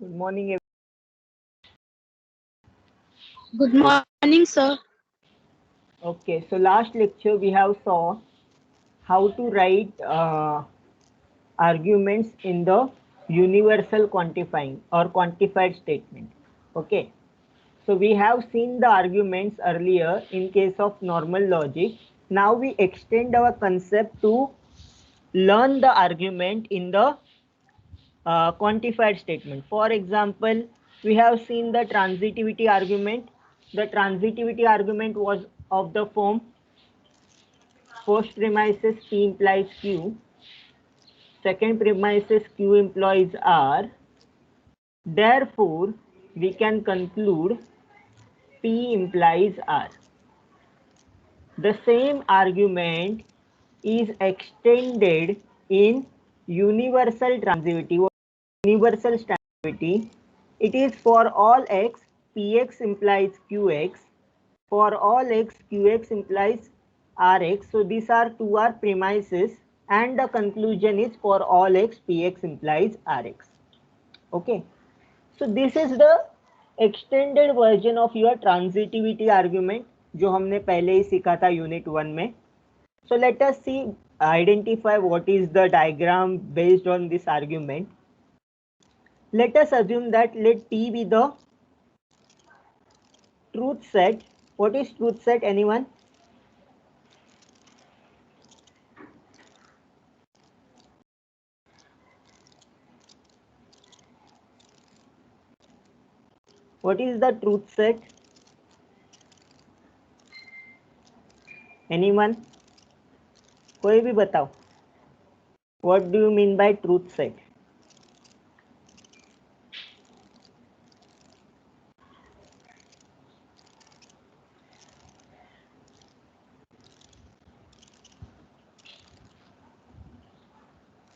Good morning. Good morning, sir. Okay, so last lecture we have saw how to write arguments in the universal quantifying or quantified statement. Okay, so we have seen the arguments earlier in case of normal logic. Now we extend our concept to learn the argument in the quantified statement. For example, we have seen the transitivity argument. The transitivity argument was of the form first premises P implies Q, second premises Q implies R. Therefore, we can conclude P implies R. The same argument is extended in universal transitivity or universal transitivity. It is for all x, Px implies Qx. For all x, Qx implies Rx. So these are two are premises, and the conclusion is for all x, Px implies Rx. Okay. So this is the extended version of your transitivity argument जो हमने पहले ही सीखा था unit 1 में. So let us see, identify what is the diagram based on this argument. Let us assume that let T be the truth set. What is truth set, anyone? What is the truth set? Anyone? कोई भी बताओ. What do you mean by truth set?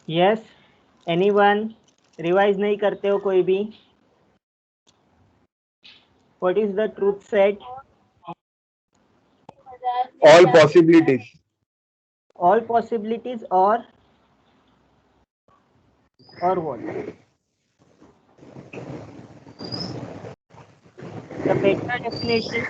Yes, anyone? Revise नहीं करते हो कोई भी? What is the truth set? All possibilities. All possibilities or what? The better definition.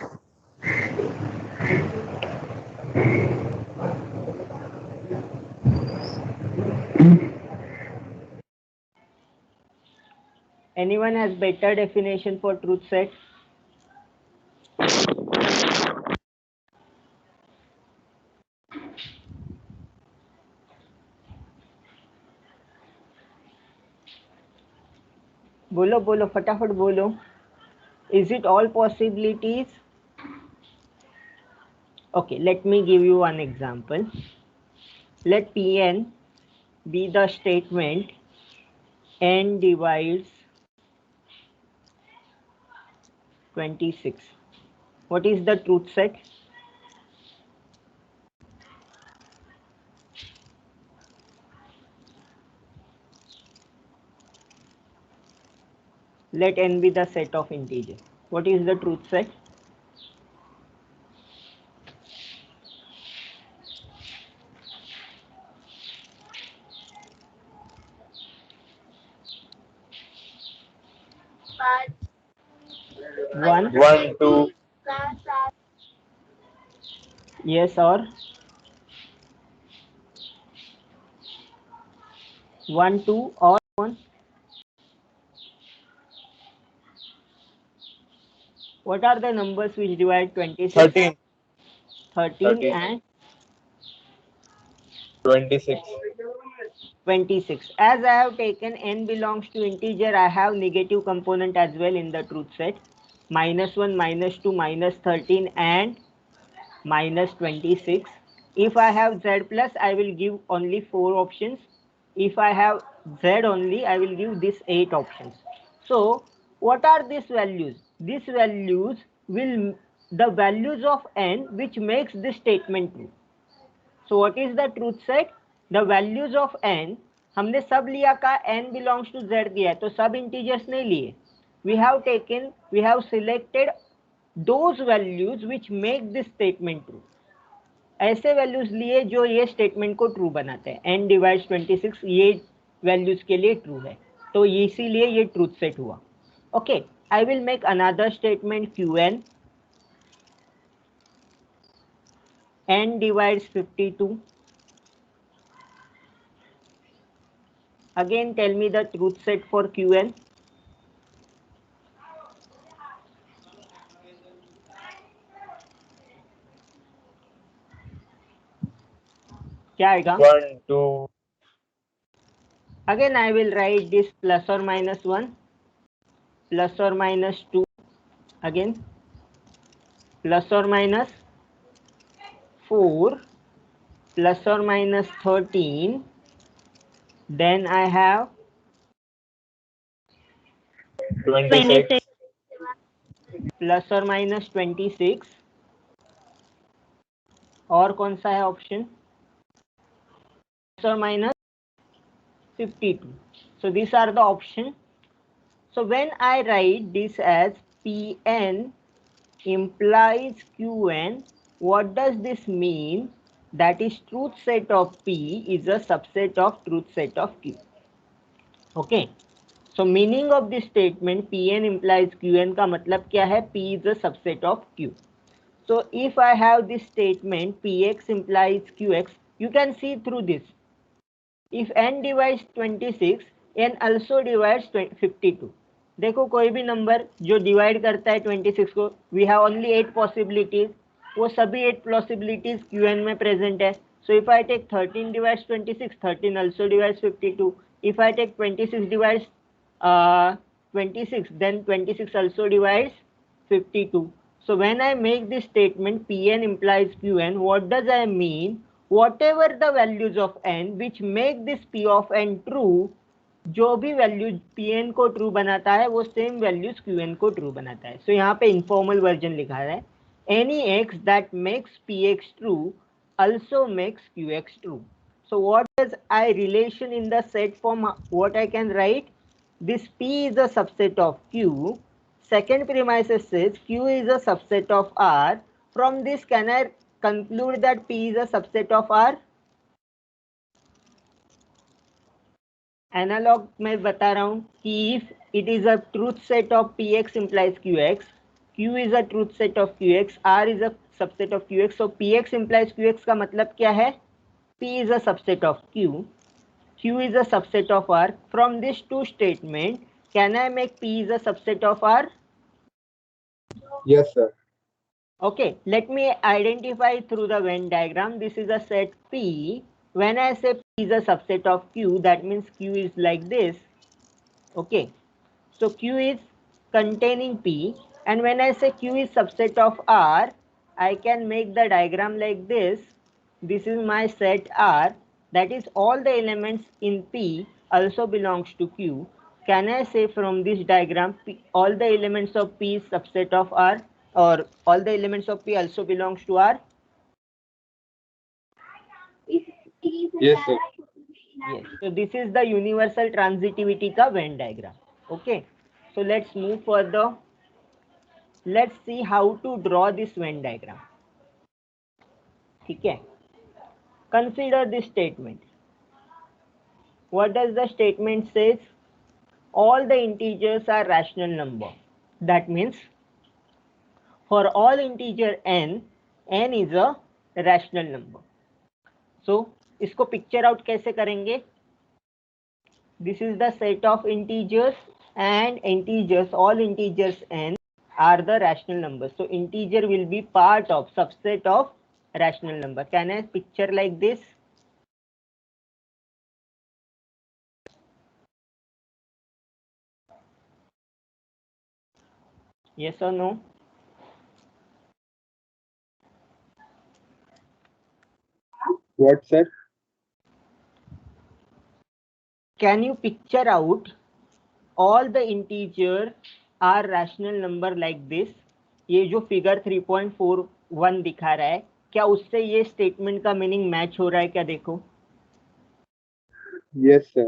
Anyone has better definition for truth set? बोलो बोलो फटाफट बोलो. Is it all possibilities? Okay, let me give you one example. Let Pn be the statement n divides 26. What is the truth set? Let n be the set of integers. What is the truth set? One. 1, 2, Yes or? 1, 2 or 1? What are the numbers which divide 26? 13, 13 13. and 26. 26. As I have taken n belongs to integer, I have negative component as well in the truth set. -1, -2, -13 and -26. If I have z plus, I will give only 4 options. If I have z only, I will give this 8 options. So what are these values? These values will the values of n which makes this statement true. So what is the truth set? The values of n. हमने सब लिया का n belongs to z दिया है तो सब integers नहीं लिए. We have selected those values which make this statement true. ऐसे वैल्यूज लिए जो ये स्टेटमेंट को ट्रू बनाते हैं. n डिवाइड्स 26 ये वैल्यूज के लिए ट्रू है. तो इसीलिए ये ट्रूथ सेट हुआ. Okay, I will make another statement Qn. N divides 52. Again, tell me the truth set for Qn. क्या आएगा? 1, 2. Again, I will write this plus or minus 1, plus or minus 2, again plus or minus 4, plus or minus 13, then I have 26. plus or minus 26, और कौन सा है option? plus or minus 52. So these are the option. So when I write this as Pn implies Qn, what does this mean? That is, truth set of P is a subset of truth set of Q. Okay. So meaning of this statement Pn implies Qn का मतलब क्या है? P is a subset of Q. So if I have this statement Px implies Qx, you can see through this. If n divides 26, n also divides 52. देखो कोई भी number जो divide करता है 26 को, वी हैव ओनली 8 पॉसिबिलिटीज, वो सभी 8 possibilities Qn में प्रेजेंट है. So if I take 13 divides 26, 13 also divides 52. If I take 26 divides 26, then 26 also divides 52. So when I make this statement Pn implies Qn, what does I mean? Whatever the values of n which make this P of n true, जो भी value Pn को true बनाता है वो same values Qn को true बनाता है. सो यहाँ पे इनफॉर्मल वर्जन लिखा है, any x that makes Px true also makes Qx true. So what is I relation in the set form? What I can write? This P is a subset of Q. Second premises says Q is a subset of R. From this, can I conclude that P is a subset of R? Analogue मैं बता रहा हूँ कि if it is a truth set of Px implies Qx, Q is a truth set of Qx, R is a subset of Qx. So Px implies Qx का मतलब क्या है? P is a subset of Q, Q is a subset of R. From these two statement, can I make P is a subset of R? Yes, sir. Okay, let me identify through the Venn diagram. This is a set P. When I say P is a subset of Q, that means Q is like this. Okay, so Q is containing P, and when I say Q is subset of R, I can make the diagram like this. This is my set R, that is all the elements in P also belongs to Q. Can I say from this diagram all the elements of P is subset of R, or all the elements of P also belongs to R? Yes, sir. Yes. So this is the universal transitivity का Venn diagram. Okay. So let's move further. Let's see how to draw this Venn diagram. ठीक है. Consider this statement. What does the statement says? All the integers are rational number. That means for all integer n, n is a rational number. So इसको picture out कैसे करेंगे? This is the set of integers, and integers, all integers n are the rational numbers. So integer will be part of, subset of rational number. Can I picture like this? Yes or no? What, sir? Can you picture out all the integers are rational number like this? ये जो figure 3.41 दिखा रहा है, क्या उससे ये statement का meaning match हो रहा है क्या? देखो. Yes, sir.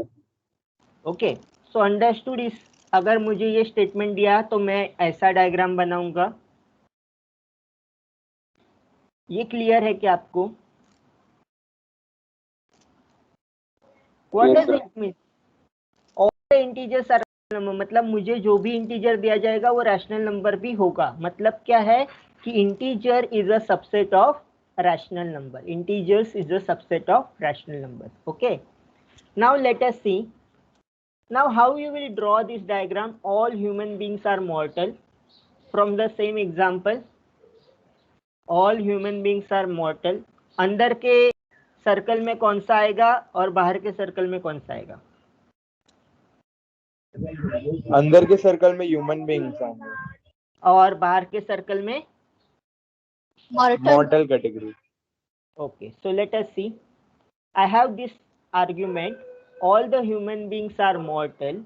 Okay, so understood. इस अगर मुझे ये स्टेटमेंट दिया तो मैं ऐसा डायग्राम बनाऊंगा. ये क्लियर है क्या आपको? What Yes, does sir. It mean? All the integers are number, मतलब मुझे जो भी इंटीजर दिया जाएगा वो रैशनल नंबर भी होगा। मतलब क्या है कि integer is a subset of rational number, integers is a subset of rational number. Okay, now let us see now how you will draw this diagram. All human beings are mortal. From the same example, all human beings are mortal. अंदर के circle में कौन सा आएगा और बाहर के circle में कौन सा आएगा? अंदर के सर्कल में ह्यूमन बींग्स आएंगे और बाहर के सर्कल में मॉर्टल category. Okay, so let us see. I have this argument. All the human beings are mortal.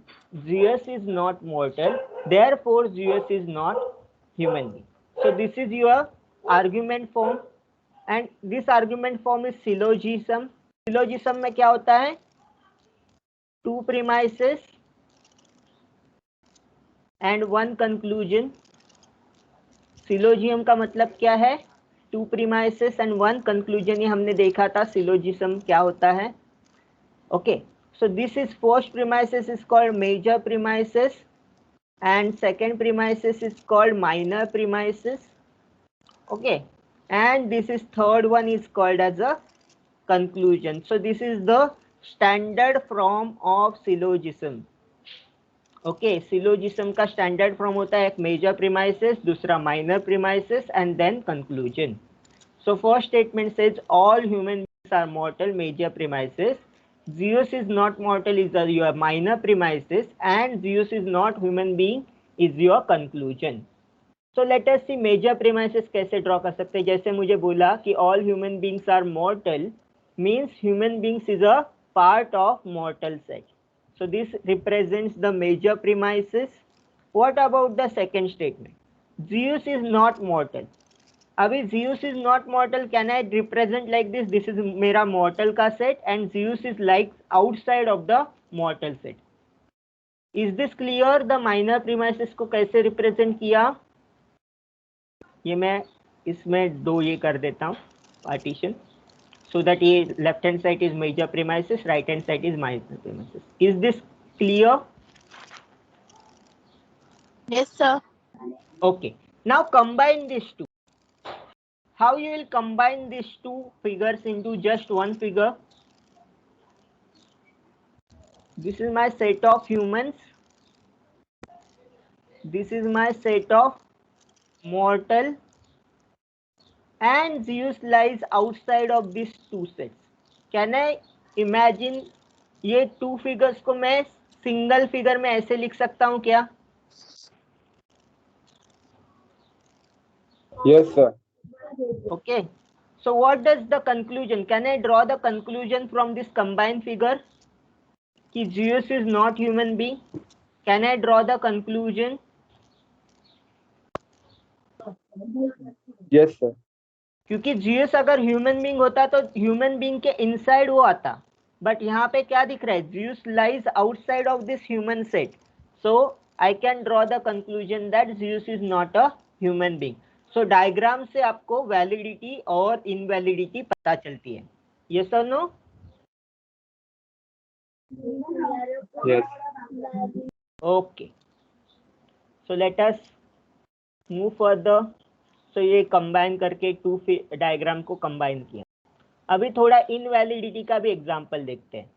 Zeus is not mortal. Therefore, Zeus is not human being. So this is your argument form, and this argument form is syllogism. Syllogism में क्या होता है? Two premises and one conclusion. Syllogism का मतलब क्या है? Two premises and one conclusion. ये हमने देखा था syllogism क्या होता है. Okay, so this is first premises is called major premises and second premises is called minor premises. Okay, and this is third one is called as a conclusion. So this is the standard form of syllogism. Okay, syllogism का standard form होता है एक major premises, दूसरा minor premises and then conclusion. So first statement says all human beings are mortal, major premises. Zeus is not mortal is your minor premises, and Zeus is not human being is your conclusion. So let us see major premises कैसे draw कर सकते हैं. जैसे मुझे बोला कि all human beings are mortal means human beings is a part of mortal set. So this represents the major premises. What about the second statement? Zeus is not mortal. अभी Zeus is not mortal, can I represent like this? This is मेरा mortal का set and Zeus is like outside of the mortal set. Is this clear? The minor premises को कैसे represent किया? ये मैं इसमें दो ये कर देता हूँ partition, so that ये left hand side is major premises, right hand side is minor premises. Is this clear? Yes, sir. Okay. Now combine these two. How you will combine these two figures into just one figure? This is my set of humans. This is my set of mortal, and Zeus lies outside of these two sets. Can I imagine ये two figures को मैं single figure में ऐसे लिख सकता हूँ क्या? Yes, sir. Okay. So what does the conclusion? Can I draw the conclusion from this combined figure? कि Zeus is not human being. Can I draw the conclusion? Yes, sir. क्योंकि Zeus अगर human being होता तो human being के inside वो आता, but यहाँ पे क्या दिख रहा है? Zeus lies outside of this human set. So I can draw the conclusion that Zeus is not a human being. So diagram से आपको वैलिडिटी और इनवैलिडिटी पता चलती है. Yes or no? Yes. Okay. So let us move further. So ये combine करके to diagram को combine किया. अभी थोड़ा इनवैलिडिटी का भी एग्जांपल देखते हैं.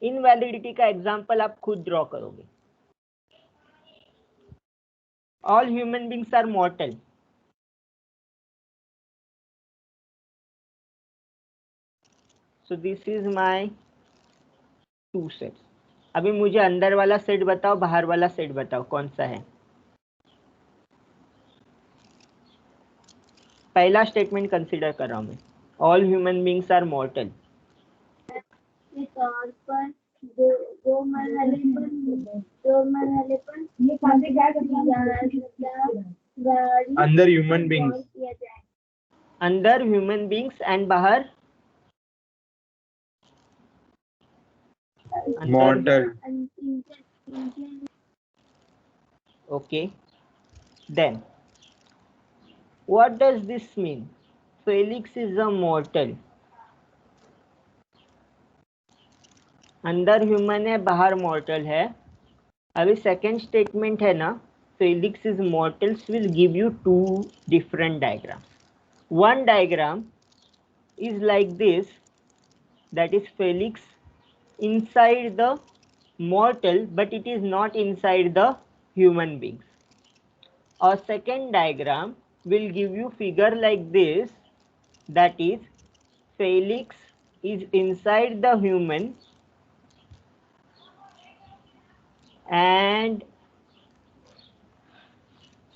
इनवैलिडिटी का एग्जांपल आप खुद ड्रॉ करोगे. All human beings are mortal. So this is my two sets. अभी मुझे अंदर वाला सेट बताओ, बाहर वाला सेट बताओ, कौन सा है? पहला स्टेटमेंट कंसीडर कर रहा हूं मैं. All human beings are mortal. तौर पर दो मरहले पर अंदर ह्यूमन बींग्स, अंदर ह्यूमन बींग्स एंड बाहर mortal. Okay. Then what does this mean? Felix is a mortal. अंदर ह्यूमन है, बाहर मॉर्टल है. अभी सेकेंड स्टेटमेंट है ना, Felix is mortals will give you two different diagram. One diagram is like this, that is Felix inside the mortal, but it is not inside the human beings. Or second diagram will give you figure like this, that is Felix is inside the human and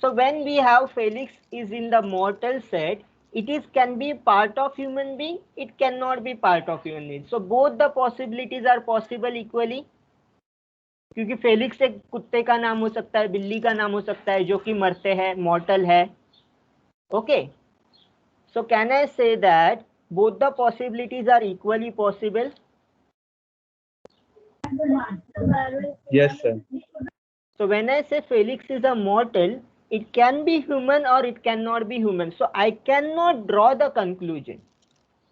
so when we have Felix is in the mortal set, it is can be part of human being, it cannot be part of human being. So both the possibilities are possible equally. क्योंकि Felix एक कुत्ते का नाम हो सकता है, बिल्ली का नाम हो सकता है जो कि मरते हैं, मॉर्टल है. Okay, so can I say that both the possibilities are equally possible? Yes, sir. So when I say Felix is a mortal, it can be human or it cannot be human. So I cannot draw the conclusion.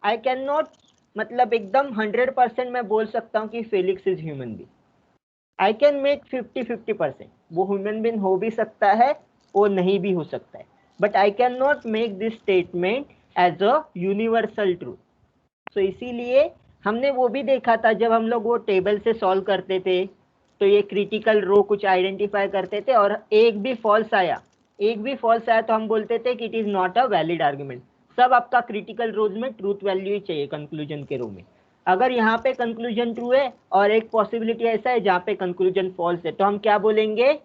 I cannot, मतलब एकदम 100% मैं बोल सकता हूँ कि Felix is human being. I can make 50-50%. वो human being हो भी सकता है, वो नहीं भी हो सकता है, but I can not make this statement as a universal truth. So इसीलिए हमने वो भी देखा था जब हम लोग वो टेबल से सॉल्व करते थे, तो ये क्रिटिकल रो कुछ आइडेंटिफाई करते थे और एक भी फॉल्स आया तो हम बोलते थे कि it is not a valid argument. सब आपका क्रिटिकल रोज में ट्रूथ वैल्यू ही चाहिए कंक्लूजन के रो में. अगर यहाँ पे कंक्लूजन ट्रू है और एक पॉसिबिलिटी ऐसा है जहाँ पे कंक्लूजन फॉल्स है, तो हम क्या बोलेंगे?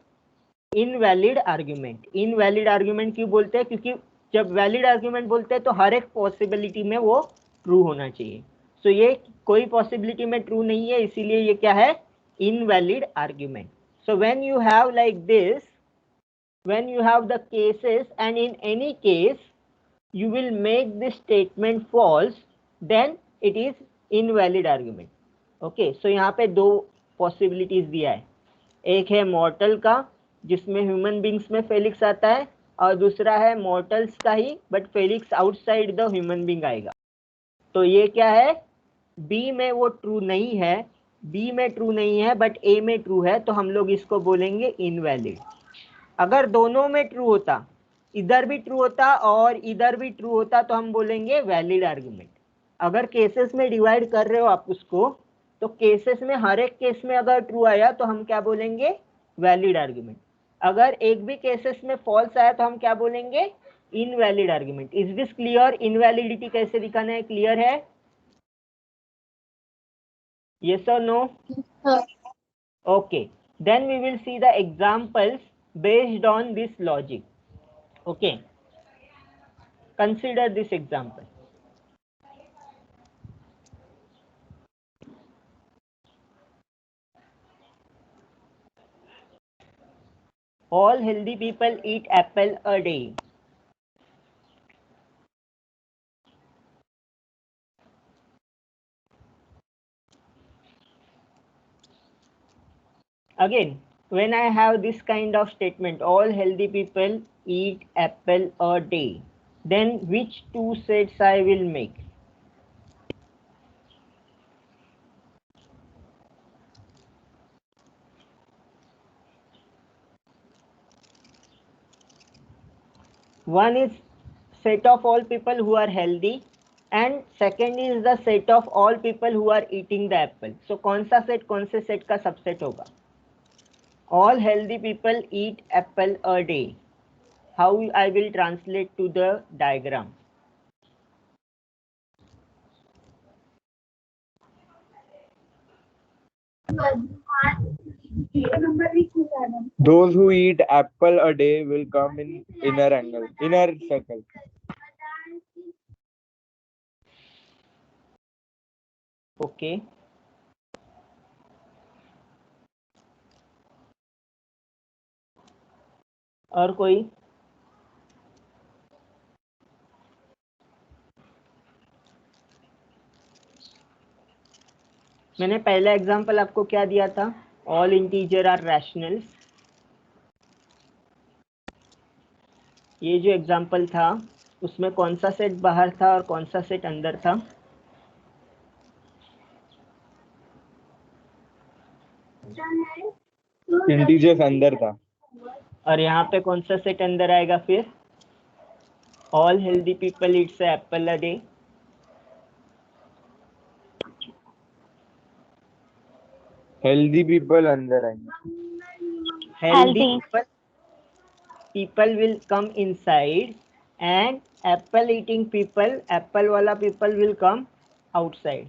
Invalid argument. इनवैलिड आर्ग्यूमेंट क्यों बोलते हैं? क्योंकि जब वैलिड आर्ग्यूमेंट बोलते हैं तो हर एक पॉसिबिलिटी में वो ट्रू होना चाहिए. सो ये कोई पॉसिबिलिटी में ट्रू नहीं है, इसीलिए ये क्या है? Invalid argument. So when you have like this, when you have the cases and in any case you will make this statement false, then it is invalid argument. okay, so यहाँ पे दो possibilities दिया है. एक है mortal का जिसमें human beings में फेलिक्स आता है, और दूसरा है mortals का ही but Felix outside the human being आएगा. तो ये क्या है? बी में वो ट्रू नहीं है, बी में ट्रू नहीं है बट ए में ट्रू है, तो हम लोग इसको बोलेंगे इनवैलिड. अगर दोनों में ट्रू होता, इधर भी ट्रू होता और इधर भी ट्रू होता, तो हम बोलेंगे वैलिड आर्गुमेंट. अगर केसेस में डिवाइड कर रहे हो आप उसको, तो केसेस में हर एक केस में अगर ट्रू आया तो हम क्या बोलेंगे? Valid argument. अगर एक भी केसेस में फॉल्स आया तो हम क्या बोलेंगे? Invalid argument. Is this clear? Invalidity कैसे दिखाना है, क्लियर है? yes or no? sir. okay, then we will see the examples based on this logic. okay, consider this example. All healthy people eat apple a day. Again, when I have this kind of statement, all healthy people eat apple a day, then which two sets I will make? One is set of all people who are healthy and second is the set of all people who are eating the apple. So कौन सा set कौन से set का subset होगा? All healthy people eat apple a day. How I will translate to the diagram? Those who eat apple a day will come in inner circle. Okay. और कोई? मैंने पहला एग्जांपल आपको क्या दिया था? All integer are rationals. ये जो एग्जांपल था उसमें कौन सा सेट बाहर था और कौन सा सेट अंदर था? इंटीजर्स अंदर था। और यहाँ पे कौन सा सेट अंदर आएगा फिर? All healthy people Yeats Apple a day. Healthy people अंदर आएंगे। Healthy people will come inside and apple eating people, apple wala people will come outside.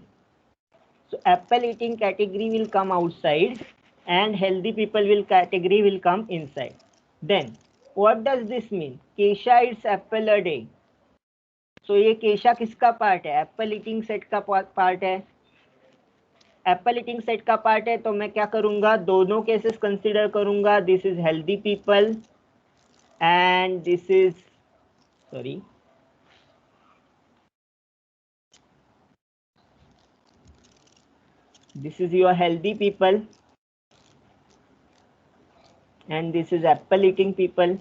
So apple eating category will come outside and healthy people will category will come inside. Then what does this mean? Kesha eats apple a day. So ये केशा किसका part है? Apple eating set का part है। Apple eating set का part है तो मैं क्या करूंगा? दोनों केसेस कंसीडर करूंगा। This is healthy people and this is, sorry, this is your healthy people and this is apple eating people.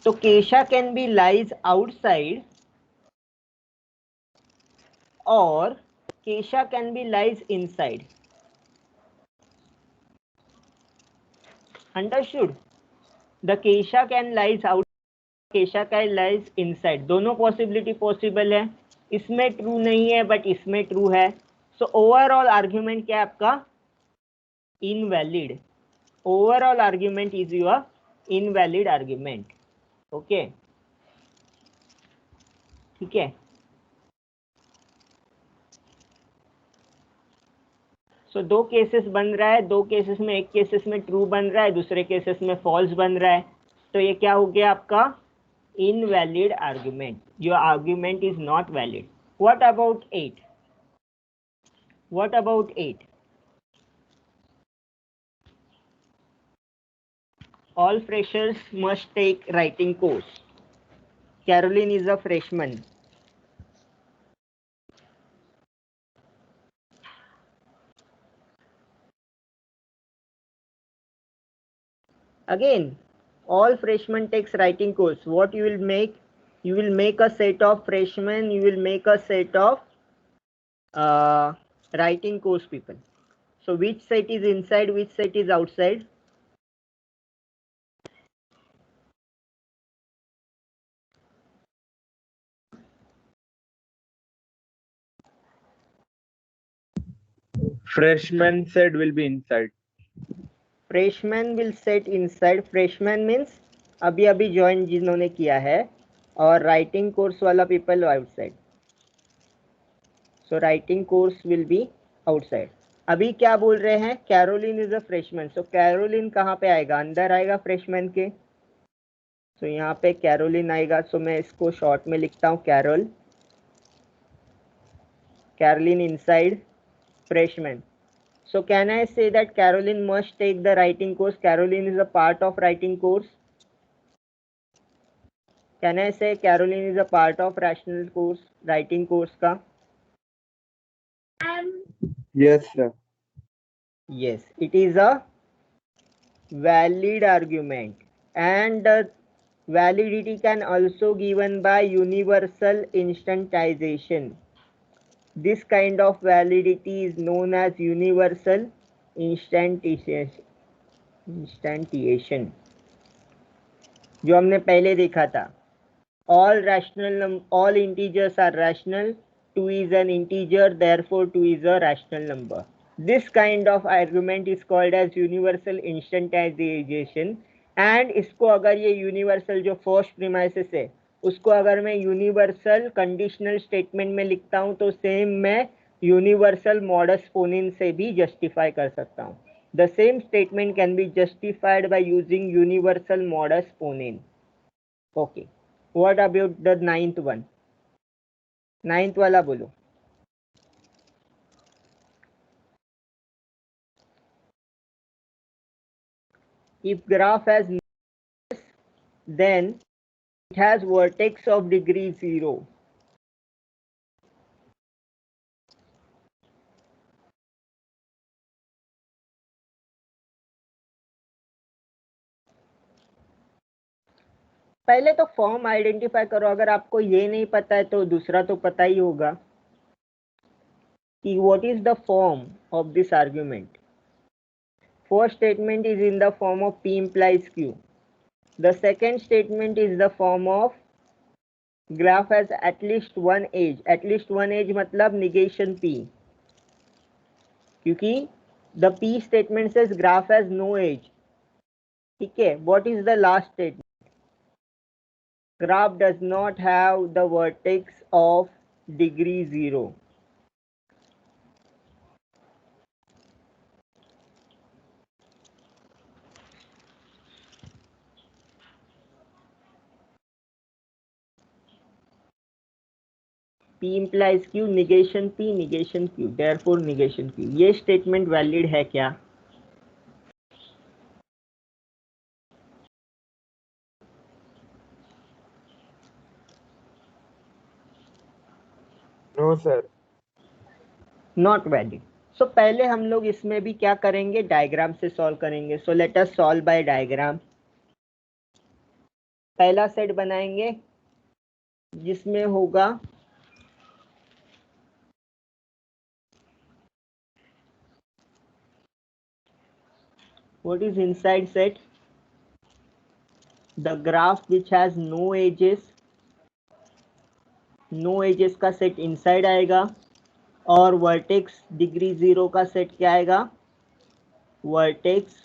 So Kesha can be lies outside or Kesha can be lies inside. Understood? The Kesha can lies out, Kesha can lies inside. दोनों possibility possible है। इसमें true नहीं है but इसमें true है। So overall argument क्या है आपका? Invalid. Overall argument is your invalid argument. Okay, ठीक है। सो दो केसेस बन रहा है, दो केसेस में एक केसेस में ट्रू बन रहा है, दूसरे केसेस में फॉल्स बन रहा है। तो ये क्या हो गया आपका? Invalid argument. Your argument is not valid. What about 8? What about 8? All freshers must take writing course. Caroline is a freshman. Again, all freshmen takes writing course. What you will make? You will make a set of freshmen. You will make a set of writing course people. So which set is inside? Which set is outside? Freshman set will be inside. Freshman will set inside. Freshman means अभी अभी join जिन्होंने किया है, और writing course वाला people outside. So writing course will be outside. अभी क्या बोल रहे हैं? Caroline is a freshman. सो कैरोलिन कहाँ पे आएगा? अंदर आएगा फ्रेशमैन के. सो यहाँ पे कैरोलिन आएगा. सो मैं इसको शॉर्ट में लिखता हूँ Carol. Caroline inside freshman. So can I say that Caroline must take the writing course? Caroline is a part of writing course. Can I say Caroline is a part of rational course, writing course का? Yes, sir. Yes, it is a valid argument, and the validity can also given by universal instantization. This kind of validity is known as universal instantiation, जो हमने पहले देखा था. all integers are rational. 2 is an integer, therefore 2 is a rational number. This kind of argument is called as universal instantization. and इसको अगर ये universal जो first premises है उसको अगर मैं universal conditional statement में लिखता हूँ तो सेम मैं universal modus ponens से भी justify कर सकता हूँ. The same statement can be justified by using universal modus ponens. Okay. What about the 9th one? 9th वाला बोलो. If graph has then it has vertex of degree 0. पहले तो form identify करो. अगर आपको ये नहीं पता है तो दूसरा तो पता ही होगा. what is the form of this argument. First statement is in the form of P implies Q. The second statement is the form of graph has at least one edge. At least one edge मतलब negation P, क्योंकि the P statement says graph has no edge. ठीक है. What is the last statement? Graph does not have the vertex of degree 0. P implies Q, negation P, negation Q, therefore negation Q. ये statement valid है क्या? No, sir. Not valid. So पहले हम लोग इसमें भी क्या करेंगे, डायग्राम से सॉल्व करेंगे. सो let us solve by diagram. पहला सेट बनाएंगे जिसमें होगा what is inside set, the graph which has no edges. No edges का सेट इनसाइड आएगा और वर्टेक्स डिग्री 0 का सेट क्या आएगा, वर्टेक्स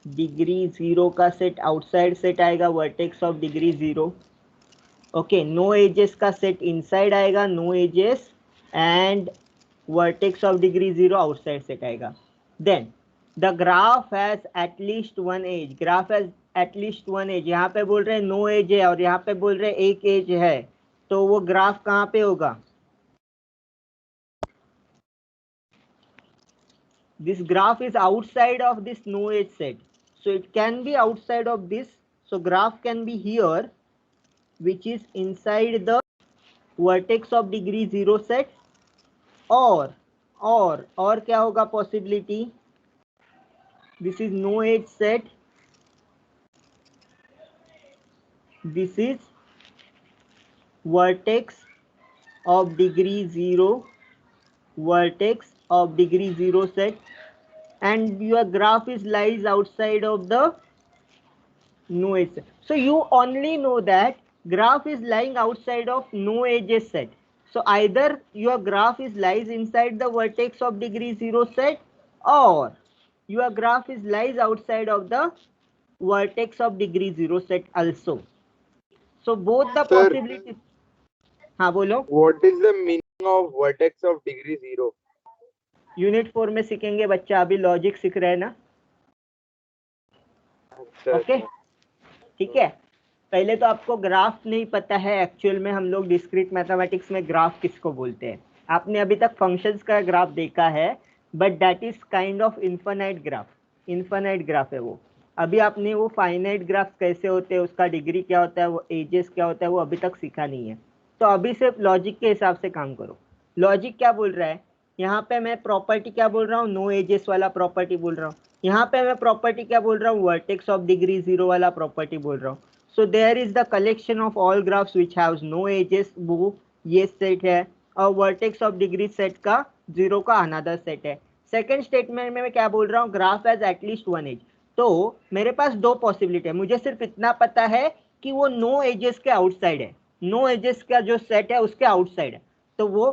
डिग्री 0 का सेट आउटसाइड सेट आएगा, vertex of degree 0. Okay, no edges का सेट इनसाइड आएगा, no edges and vertex of degree 0 outside set आएगा. Then the graph has at least one edge. Graph has at least one edge. यहाँ पे बोल रहे हैं no as है और यहाँ पे बोल रहे हैं एक एज है, तो वो ग्राफ कहाँ पे होगा? This graph is outside of this no edge set, so it can be outside of this. So graph can be here, which is inside the vertex of degree 0 set, or क्या होगा possibility? This is no edge set, this is vertex of degree 0, vertex of degree 0 set, and your graph is lies outside of the no edge set. So you only know that graph is lying outside of no edges set. So either your graph is lies inside the vertex of degree 0 set, or your graph is lies outside of the vertex of degree 0 set also. So both the possibilities. हाँ बोलो. What is the meaning of vertex of degree 0? Unit 4 में सीखेंगे बच्चा, अभी logic सीख रहे हैं ना. ओके, ठीक है. पहले तो आपको ग्राफ नहीं पता है. एक्चुअल में हम लोग डिस्क्रीट मैथमेटिक्स में ग्राफ किसको बोलते हैं. आपने अभी तक फंक्शंस का ग्राफ देखा है, but that is kind of infinite graph. Infinite graph है वो. अभी आपने वो फाइनाइट ग्राफ कैसे होते हैं, उसका डिग्री क्या होता है, वो एजेस क्या होता है, वो अभी तक सीखा नहीं है. तो अभी सिर्फ लॉजिक के हिसाब से काम करो. लॉजिक क्या बोल रहा है, यहाँ पे मैं प्रॉपर्टी क्या बोल रहा हूँ, नो एजेस वाला प्रॉपर्टी बोल रहा हूँ. यहाँ पे मैं प्रॉपर्टी क्या बोल रहा हूँ, वर्टेक्स ऑफ डिग्री 0 वाला प्रॉपर्टी बोल रहा हूँ. So there is the collection of all graphs which has no edges. वो ये सेट है, और वर्टेक्स ऑफ डिग्री सेट का 0 का अनदर सेट है. सेकंड स्टेटमेंट में मैं क्या बोल रहा हूँ, graph has at least one edge. तो मेरे पास दो पॉसिबिलिटी है. मुझे सिर्फ इतना पता है कि वो नो एजेस के आउटसाइड है. नो एजेस का जो सेट है उसके आउटसाइड है, तो वो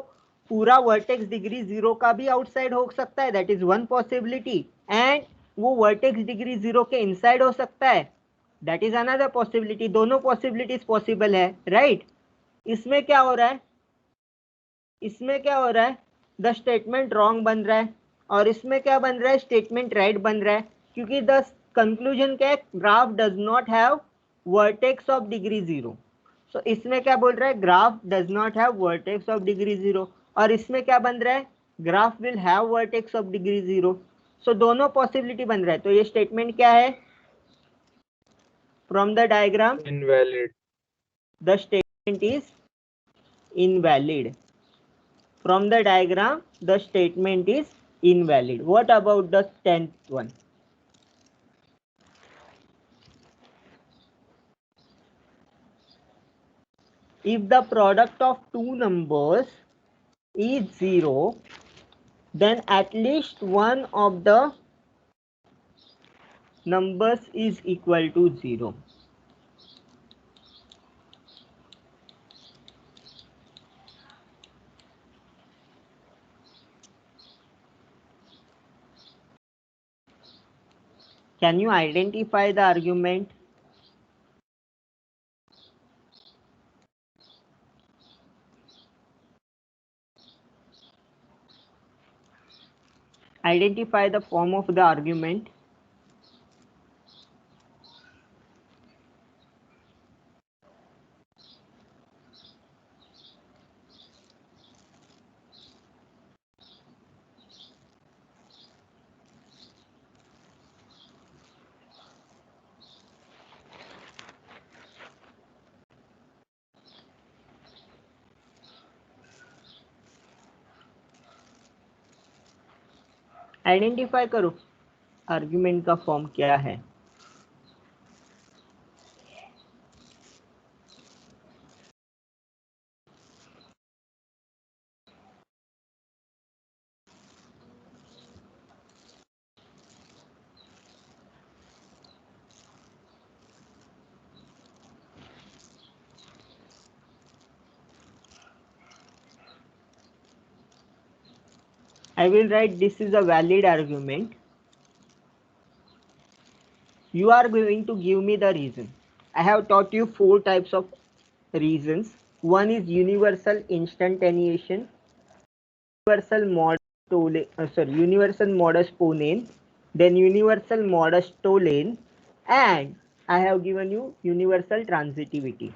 पूरा वर्टेक्स डिग्री 0 का भी आउटसाइड हो सकता है, that is one possibility. And वो वर्टेक्स डिग्री 0 के इनसाइड हो सकता है, दैट इज अनदर पॉसिबिलिटी. दोनों पॉसिबिलिटीज पॉसिबल है, राइट. इसमें क्या हो रहा है, इसमें क्या हो रहा है, द स्टेटमेंट रॉन्ग बन रहा है, और इसमें क्या बन रहा है, स्टेटमेंट राइट बन रहा है. क्योंकि द कंक्लूजन क्या है, graph does not have vertex of degree 0. So इसमें क्या बोल रहा है, graph does not have vertex of degree 0, और इसमें क्या बन रहा है, graph will have vertex of degree 0. सो दोनों पॉसिबिलिटी बन रहा है. तो ये स्टेटमेंट क्या है, from the diagram Invalid. the statement is invalid. From the diagram the statement is invalid. What about the 10th one? If the product of two numbers is 0, then at least one of the numbers is equal to 0. Can you identify the argument? Identify the form of the argument. Identify करो argument का form क्या है. I will write this is a valid argument. You are going to give me the reason. I have taught you 4 types of reasons. One is universal instantaneation, universal modus ponens, then universal modus tollens, and I have given you universal transitivity.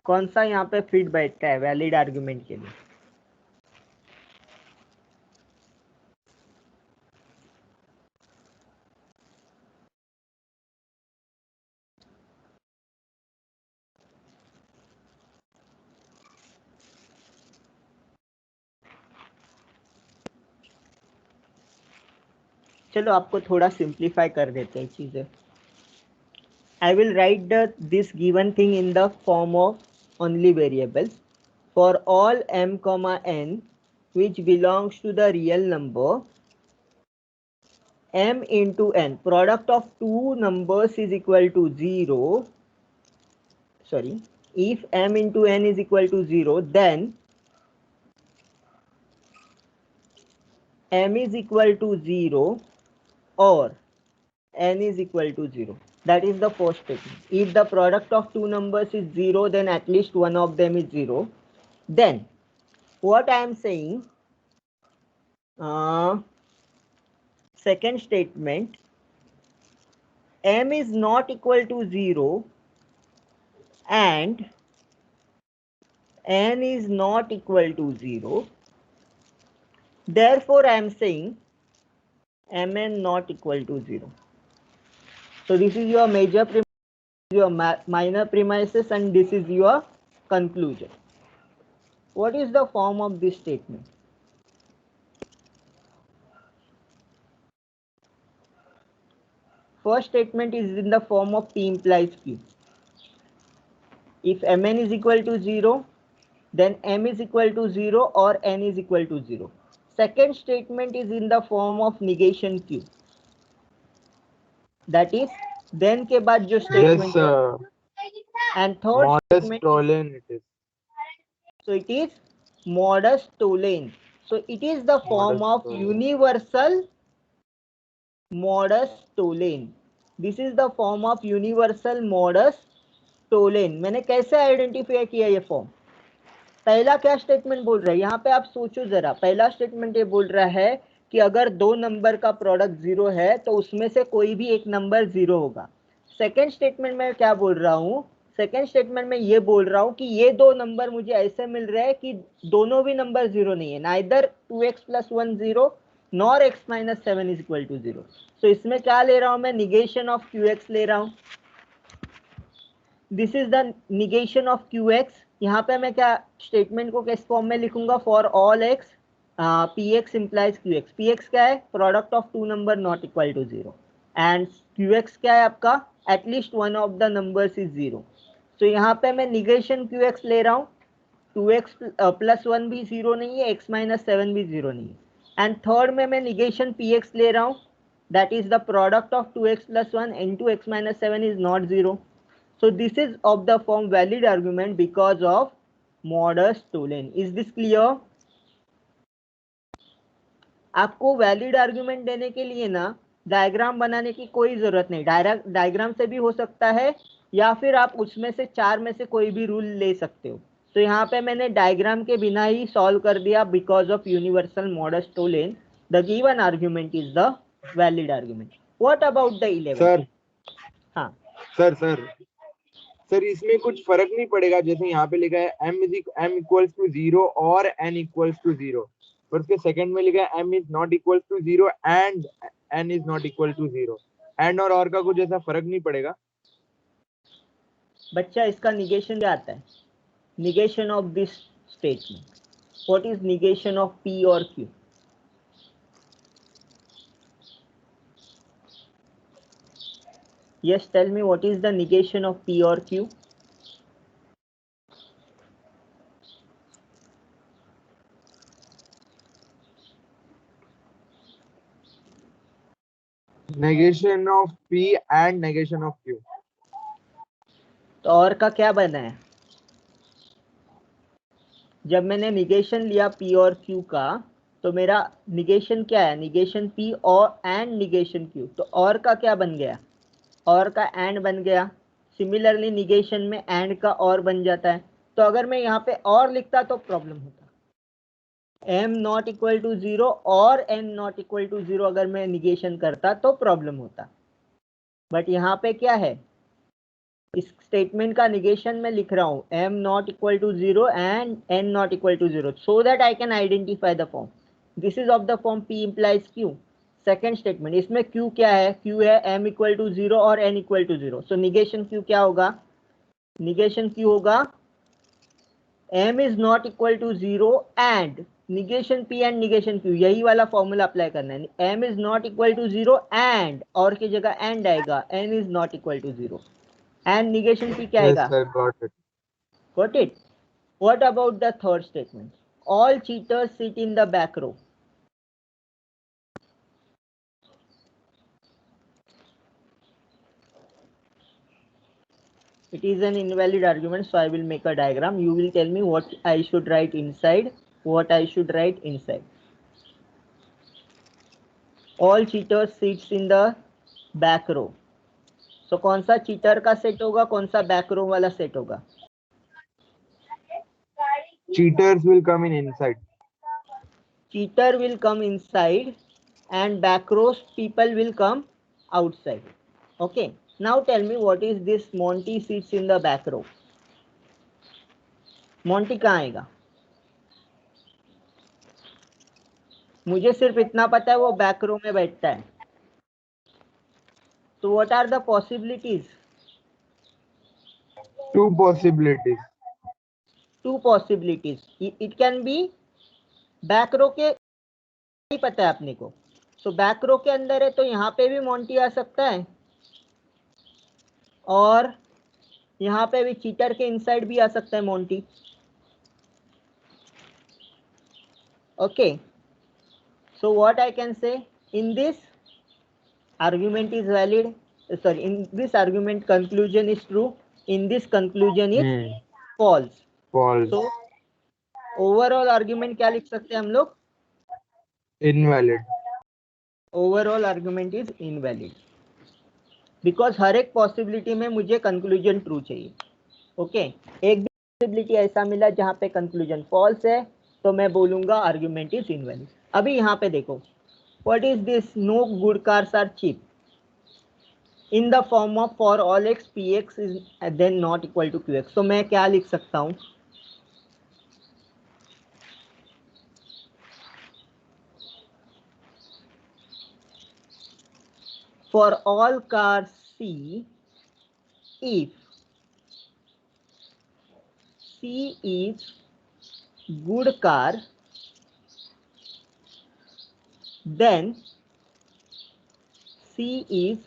कौन सा यहाँ पे fit बैठता है valid argument के लिए? चलो आपको थोड़ा सिंप्लीफाई कर देते हैं चीजें. I will write this given thing in the form of only variables. For all m comma n which belongs to the real number, m into n, product of two numbers is equal to 0. Sorry, if m into n is equal to 0, then m is equal to 0 or n is equal to 0. That is the first statement. If the product of two numbers is 0, then at least one of them is 0. Then what I am saying, second statement, m is not equal to 0 and n is not equal to 0. Therefore, I am saying mn not equal to 0. So this is your major premise, your minor premises, and this is your conclusion. What is the form of this statement? First statement is in the form of P implies Q. If mn is equal to 0, then m is equal to 0 or n is equal to 0. Second statement is in the form of negation Q. That is, then के बाद जो statement Yes, and third modus statement tollens it is. So it is modus tollens. So it is the form Modus of tollens. universal modus tollens. This is the form of universal modus tollens. मैंने कैसे identify किया ये form? पहला क्या statement बोल रहा है यहाँ पे, आप सोचो जरा. पहला स्टेटमेंट ये बोल रहा है कि अगर दो नंबर का प्रोडक्ट 0 है तो उसमें से कोई भी एक नंबर 0 होगा. सेकेंड स्टेटमेंट में क्या बोल रहा हूँ? सेकेंड स्टेटमेंट में ये बोल रहा हूँ कि ये दो नंबर मुझे ऐसे मिल रहे हैं कि दोनों भी नंबर 0 नहीं है. Neither 2x + 1 0 nor x - 7 is equal to 0. So इसमें क्या ले रहा हूँ मैं? निगेशन ऑफ qx ले रहा हूँ. This is the negation of qx. यहाँ पे मैं क्या स्टेटमेंट को किस फॉर्म में लिखूंगा? For all x px implies qx. px क्या है? Product of two number not equal to 0 and qx क्या है आपका? At least one of the numbers is 0. तो यहाँ पे मैं निगेशन qx ले रहा हूँ 2x प्लस 1 भी जीरो नहीं है, x माइनस 7 भी जीरो नहीं है। एंड थर्ड में मैं निगेशन px ले रहा हूं, that is the product of 2x plus 1 into x minus 7 is not 0. So this is of the form valid argument because of modus tollens. Is this clear? आपको valid argument देने के लिए ना diagram बनाने की कोई जरूरत नहीं, डायरेक्ट डायग्राम से भी हो सकता है या फिर आप उसमें से चार में से कोई भी रूल ले सकते हो। तो यहाँ पे मैंने डायग्राम के बिना ही सॉल्व कर दिया because of universal modus Tollens the given argument is the valid argument. What about the 11? Sir हाँ सर सर सर इसमें कुछ फर्क नहीं पड़ेगा, जैसे यहाँ पे लिखा है m इक्वल्स टू 0 और n इक्वल्स टू 0, पर उसके सेकंड में लिखा है m is not equal to 0 and n is not equal to 0। And और का कुछ ऐसा फर्क नहीं पड़ेगा? बच्चा, इसका निगेशन क्या आता है? Negation of this statement. What is negation of p और q? Yes, tell me what is the negation of P or Q? Negation of p and negation of q। तो और का क्या बना है? जब मैंने निगेशन लिया P और Q का तो मेरा निगेशन क्या है? निगेशन P और एंड निगेशन Q। तो और का क्या बन गया? और का एंड बन गया। सिमिलरली निगेशन में एंड का और बन जाता है। तो अगर मैं यहाँ पे और लिखता तो प्रॉब्लम होता। m नॉट इक्वल टू 0 और n नॉट इक्वल टू 0 अगर मैं निगेशन करता तो प्रॉब्लम होता। बट यहाँ पे क्या है? इस स्टेटमेंट का निगेशन में लिख रहा हूं m not equal to 0 and n not equal to 0 so that I can identify the form. This is of the form p implies q। Second statement, इसमें q क्या है? q है m इक्वल टू 0 और n equal to 0। So negation q क्या होगा? Negation q होगा m is not equal to 0 and negation p and negation q। यही वाला फॉर्मूला अप्लाई करना है। m is not equal to 0 and और की जगह एंड आएगा, n is not equal to 0 and negation p क्या आएगा? sir, got it. Got it? What about the third statement? All cheaters sit in the back row. It is an invalid argument, so I will make a diagram. You will tell me what I should write inside, what I should write inside. All cheaters sits in the back row. So कौन सा cheater का set होगा, कौन सा back row वाला set होगा? Cheaters will come in inside. Cheater will come inside and back row people will come outside. Okay. Now tell me what is this Monty sits in the back row. Monty कहाँ आएगा? मुझे सिर्फ इतना पता है वो back रो में बैठता है। तो what are the possibilities? Two possibilities. Two possibilities. It can be back row के ही पता है अपने को। सो बैक रो के अंदर है तो यहाँ पे भी मोंटी आ सकता है और यहाँ पे भी चीटर के इनसाइड भी आ सकता है Monty. Okay, so what I can say in this argument is valid, sorry, in this argument conclusion is true, in this conclusion is false. False. So overall argument क्या लिख सकते हैं हम लोग? Invalid. Overall argument is invalid because हर एक possibility में मुझे कंक्लूजन ट्रू चाहिए। ओके, एक भी पॉसिबिलिटी ऐसा मिला जहां पे कंक्लूजन फॉल्स है तो मैं बोलूंगा आर्ग्यूमेंट इज इनवैलिड। अभी यहाँ पे देखो, what is this? No good cars are cheap in the form of for all x p x is then not equal to q x. तो मैं क्या लिख सकता हूँ? For all cars C, if C is good car, then C is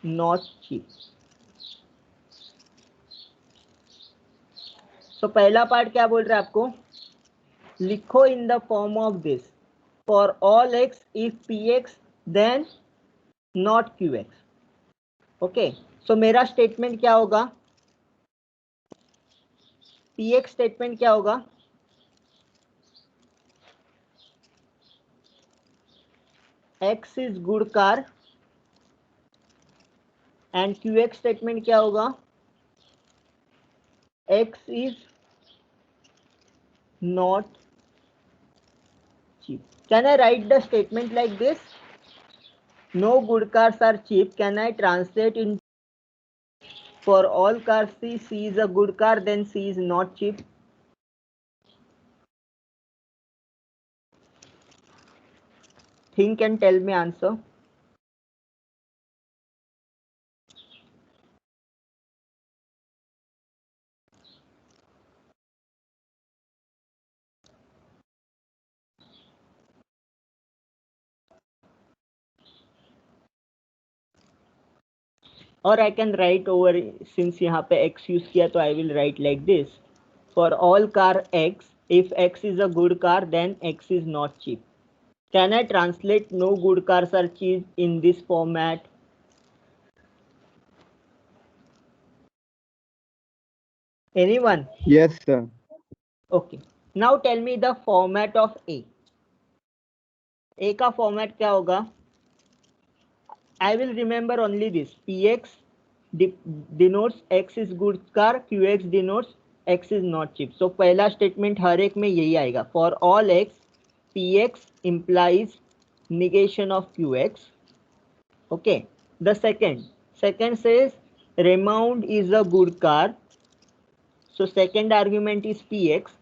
not cheap. सो पहला part क्या बोल रहा है आपको, लिखो in the form of this, for all x if P x then not Q x. Okay, so मेरा statement क्या होगा, पी एक्स स्टेटमेंट क्या होगा, x is good car, and Q x statement क्या होगा, x is not cheap. Can I write the statement like this? No good cars are cheap. Can I translate in for all cars C is a good car, then C is not cheap? Think and tell me answer. Or I can write over, since यहाँ पे x use किया तो I will write like this. For all car x, if x is a good car, then x is not cheap. Can I translate no good cars are cheap in this format? Anyone? Yes, sir. Okay. Now tell me the format of A. A का format क्या होगा? I will remember only this. Px denotes x is good car, qx denotes x is not cheap. So पहला statement हर एक में यही आएगा. For all x, px implies negation of qx. Okay. The second says Raymond is a good car. So second argument is px.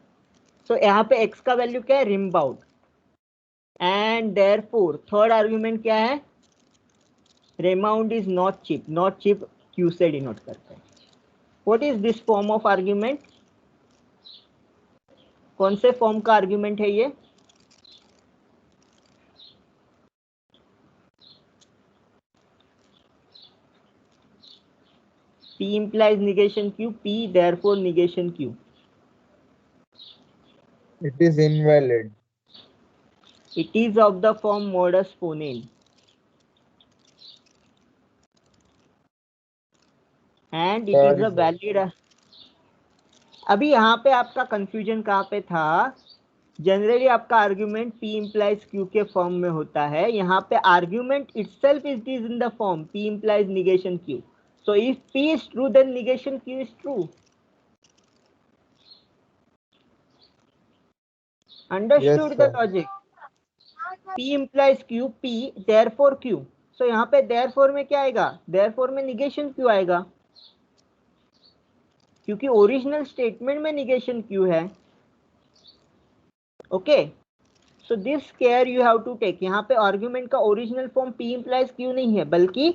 So यहाँ पे x का value क्या है, रिमबाउंड, एंड देयरफॉर थर्ड आर्ग्यूमेंट क्या है, Raymond is not cheap. Not cheap Q से denote करता है. What is this form of argument? कौन से फॉर्म का आर्ग्यूमेंट है ये? P implies negation Q, P therefore negation Q. It is invalid. It is of the form modus ponens. And it is a valid. अभी यहाँ पे आपका confusion कहाँ पे था, जनरली आपका आर्ग्यूमेंट P implies Q के फॉर्म में होता है, यहाँ पे argument itself is in the form P implies negation Q. So if P is true, then negation Q is true. Understood Yes, the sir. logic? P implies Q, P therefore Q. So यहाँ पे therefore में क्या आएगा, therefore में negation Q आएगा, क्योंकि original statement में negation Q है. Okay, so this care you have to take. यहाँ पे आर्ग्यूमेंट का original form P implies Q नहीं है, बल्कि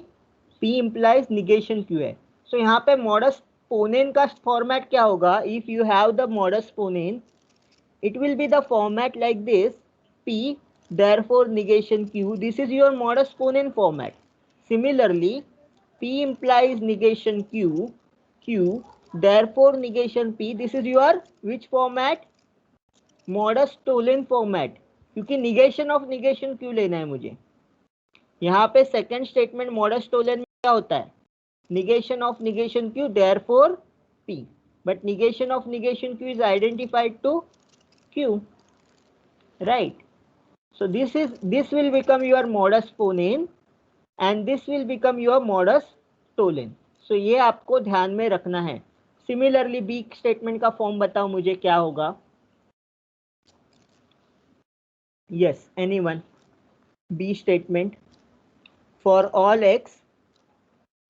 P implies negation Q है. सो यहाँ पे मॉडस पोनेन का फॉर्मेट क्या होगा, if you have the modus ponens, it will be the format like this: P therefore negation Q. This is your modus ponens format. Similarly, P implies negation Q, Q therefore negation P. This is your which format? Modus tollens format. क्योंकि negation of negation Q लेना है मुझे. यहाँ पे second statement modus tollens में क्या होता है, negation of negation Q therefore P. But negation of negation Q is identified to Q, right? So this will become your modus ponens and this will become your modus tollens. So ये आपको ध्यान में रखना है. Similarly B statement का form बताओ मुझे क्या होगा. Yes, anyone? B statement for all x,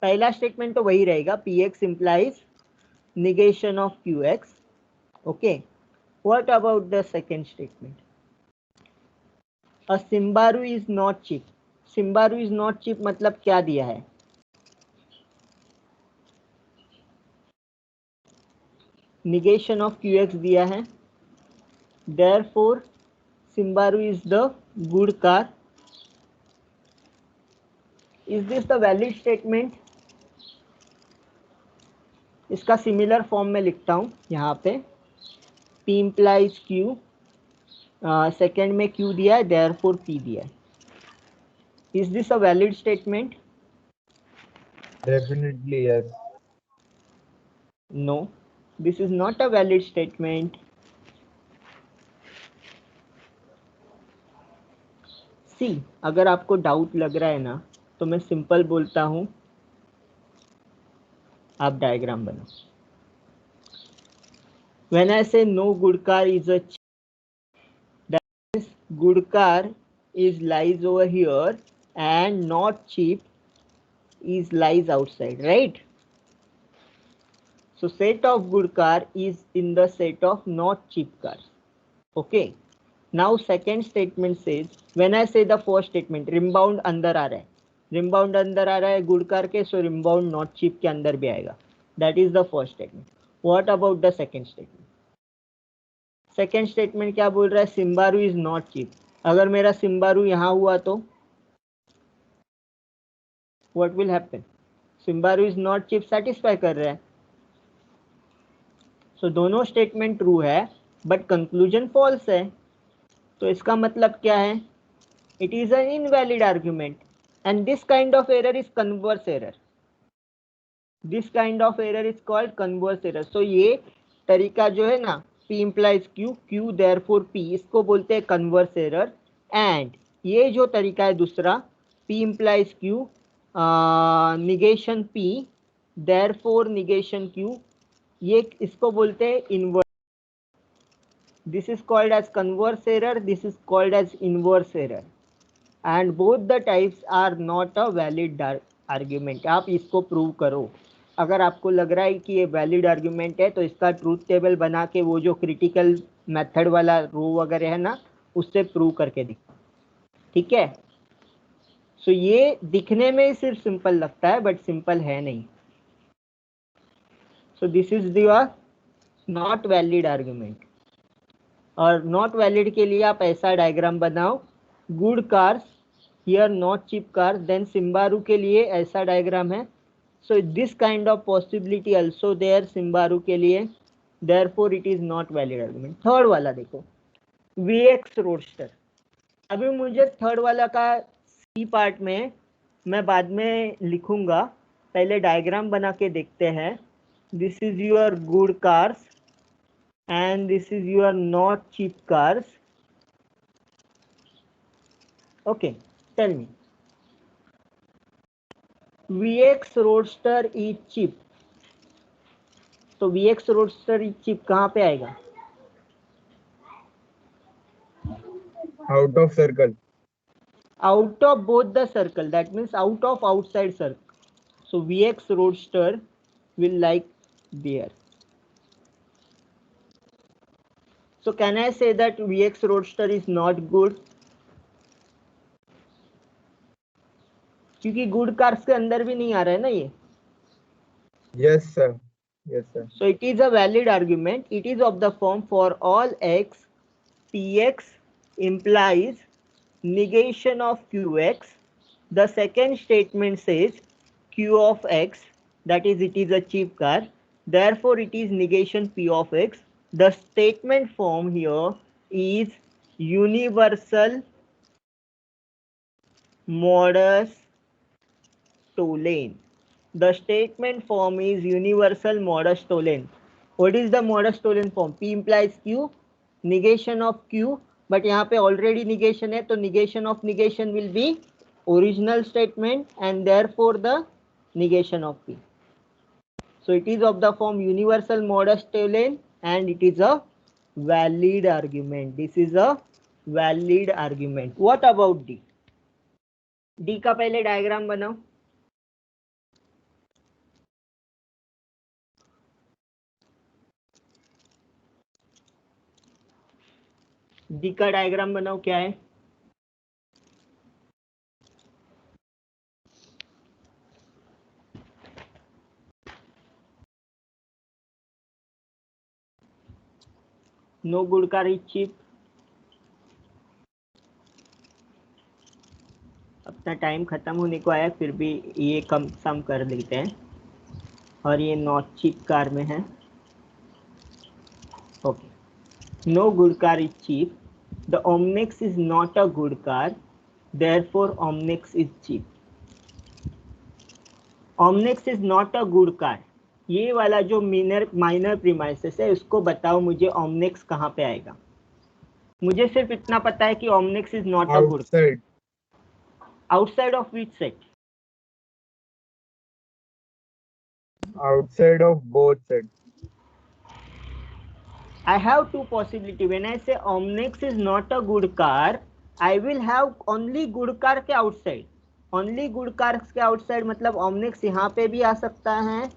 पहला स्टेटमेंट तो वही रहेगा, P x implies negation of qx. Okay, what about the second statement? A Subaru is not cheap. Subaru is not cheap मतलब क्या दिया है, negation of qx दिया है, therefore Subaru is the good car. Is this the valid statement? इसका similar form में लिखता हूं यहाँ पे. P implies Q, सेकेंड में Q दिया है, therefore P दिया है. Is this a valid statement? Definitely yes. No, this is not a valid statement. See, अगर आपको डाउट लग रहा है ना, तो मैं सिंपल बोलता हूं, आप डायग्राम बनाओ. When I say no good car is a cheap, that means good car is lies over here and not cheap is lies outside, right? So set of good car is in the set of not cheap cars. Okay. Now second statement says, when I say the first statement, रिमबाउंड अंदर आ रहा है, रिमबाउंड अंदर आ रहा है good car के, सो रिमबाउंड not cheap के अंदर भी आएगा. That is the first statement. What about the second statement? Second statement क्या बोल रहा है? Subaru is not cheap. अगर मेरा सिम्बारू यहाँ हुआ तो what will happen? Subaru is not cheap satisfy कर रहा है. सो दोनों स्टेटमेंट ट्रू है, बट कंक्लूजन फॉल्स है. तो इसका मतलब क्या है? It is an invalid argument and this kind of error is converse error. This kind of error is called converse error. So ये तरीका जो है ना, P implies Q, Q therefore P, इसको बोलते हैं कन्वर्स एरर. एंड ये जो तरीका है दूसरा, P implies Q, negation P therefore negation Q, ये इसको बोलते हैं inverse. This is called as converse error, this is called as inverse error, and both the types are not a valid argument. आप इसको प्रूव करो. अगर आपको लग रहा है कि ये वैलिड आर्ग्यूमेंट है, तो इसका ट्रूथ टेबल बना के वो जो क्रिटिकल मेथड वाला रो वगैरह है ना, उससे प्रूव करके दिखो. ठीक है? सो ये दिखने में सिर्फ सिंपल लगता है, बट सिंपल है नहीं. So this is the not valid argument. और नॉट वैलिड के लिए आप ऐसा डायग्राम बनाओ, good cars here not cheap cars, then Subaru के लिए ऐसा डायग्राम है. So this kind of possibility also there Subaru के लिए, therefore it is not valid argument. Third वाला देखो, VX रोडस्टर. अभी मुझे थर्ड वाला का सी पार्ट में मैं बाद में लिखूंगा, पहले डायग्राम बना के देखते हैं. This is your good cars and this is your not cheap cars. Okay, tell me, VX Roadster is cheap. तो VX Roadster is cheap कहाँ पे आएगा? Out of circle. Out of both the circle, that means out of outside circle. So VX Roadster will like there. So can I say that VX Roadster is not good? क्योंकि good cars के अंदर भी नहीं आ रहा है ना ये. Yes sir. Yes sir. So it is a valid argument. It is of the form for all x, Px implies negation of Qx. The second statement says Q of x, that is it is a cheap car. Therefore it is negation P of x. The statement form here is universal modus tollens. The statement form is universal modus tollens. What is the modus tollens form? P implies Q, negation of Q, but यहाँ पे already negation है, तो negation of negation will be original statement and therefore the negation of P. So it is of the form universal modus tollens and it is a valid argument. This is a valid argument. What about D? D का पहले diagram बनाओ. D का diagram बनाओ, क्या है? No good car is cheap. अपना time खत्म होने को आया, फिर भी ये कम सम कर लेते हैं. और ये नॉट चीप कार में है. Okay, No good car is cheap. The Omnex is not a good car. Therefore, Omnex is cheap. Omnex is not a good car. ये वाला जो माइनर प्रीमाइसेस है उसको बताओ मुझे Omnex कहाँ पे आएगा. मुझे सिर्फ इतना पता है कि Omnex is not a good. Outside. Outside of which set? Outside of both sets. I have two possibility. When I say Omnex is not a good car, I will have only good car के outside. Only good cars के outside मतलब Omnex यहाँ पे भी आ सकता है,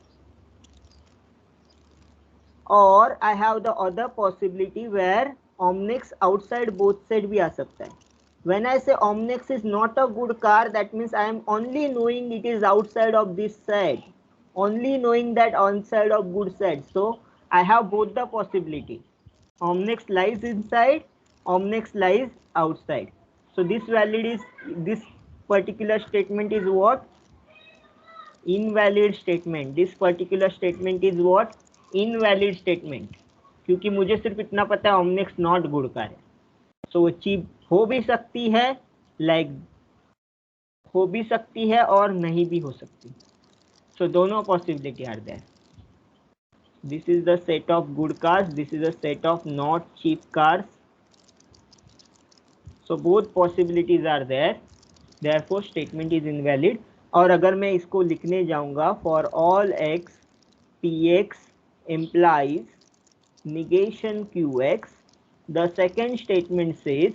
और I have the other possibility where Omnex outside both side भी आ सकता है. When I say Omnex is not a good car, that means I am only knowing it is outside of this side, only knowing that outside of good side. So I have both the possibility. Omnex lies inside, Omnex lies outside. So this particular statement is what? Invalid statement. This particular statement is what? Invalid statement. क्योंकि मुझे सिर्फ इतना पता है Omnex not good car है. So वो cheap हो भी सकती है, लाइक हो भी सकती है और नहीं भी हो सकती. So दोनों possibility are there. This is the set of good cars. This is a set of not cheap cars. So both possibilities are there. Therefore statement is invalid. और अगर मैं इसको लिखने जाऊंगा, for all x px implies negation qx, the second statement says